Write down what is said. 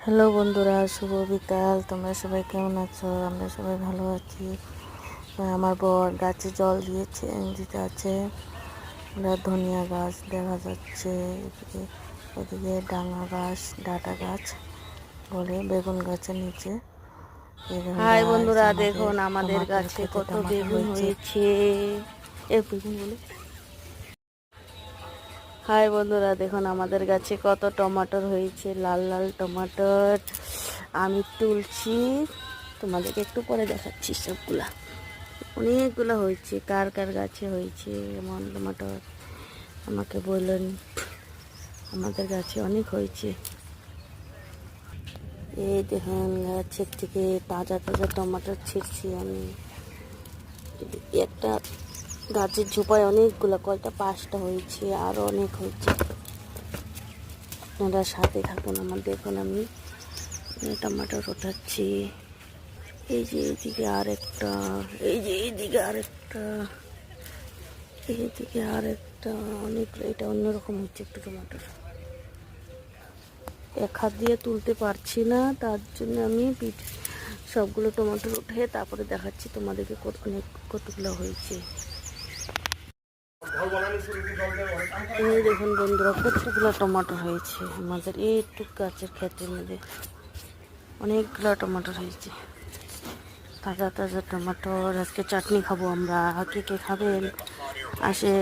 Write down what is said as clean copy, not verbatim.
Hello বন্ধুরা, শুভ বিকাল। তোমরা সবাই কেমন আছো? আমরা সবাই ভালো আছি। আমার বর গাছে জল দিতে আছে। ধনিয়া গাছ দেখা যাচ্ছে, এদিকে ডাঙা গাছ, ডাটা গাছ বলে, বেগুন গাছের নিচে। হাই বন্ধুরা, দেখুন আমাদের গাছে কত বেগুন হয়েছে। বেগুন বলে হাই বন্ধুরা, দেখুন আমাদের গাছে কত টমাটোর হয়েছে, লাল লাল টমাটোর। আমি তুলছি, তোমাদেরকে একটু পরে দেখাচ্ছি। সবগুলা অনেকগুলো হয়েছে। কার কার গাছে হয়েছে এমন টমাটোর আমাকে বললেন। আমাদের গাছে অনেক হয়েছে। এই দেখুন গাছের থেকে তাজা তাজা টমাটোর ছিঁড়ছি আমি। একটা গাছের ঝোপায় অনেকগুলো, কয়টা 5টা হয়েছে, আরো অনেক হয়েছে। আপনারা সাথে থাকুন আমার। দেখুন আমি টমাটোর ওঠাচ্ছি। এই যে এইদিকে আরেকটা, এই যে এইদিকে আরেকটা, এইদিকে আরেকটা, অনেক। এটা অন্যরকম হচ্ছে একটু টমাটোর। এক হাত দিয়ে তুলতে পারছি না, তার জন্য আমি সবগুলো টমাটোর উঠে তারপরে দেখাচ্ছি তোমাদেরকে কতগুলো হয়েছে। এই দেখুন বন্ধুরা, কতগুলো টমাটো হয়েছে আমাদের এইটুক গাছের ক্ষেতের মধ্যে। অনেকগুলো টমাটো হয়েছে, তাজা তাজা টমাটো। আজকে চাটনি খাবো আমরা। কে কে খাবেন আসে।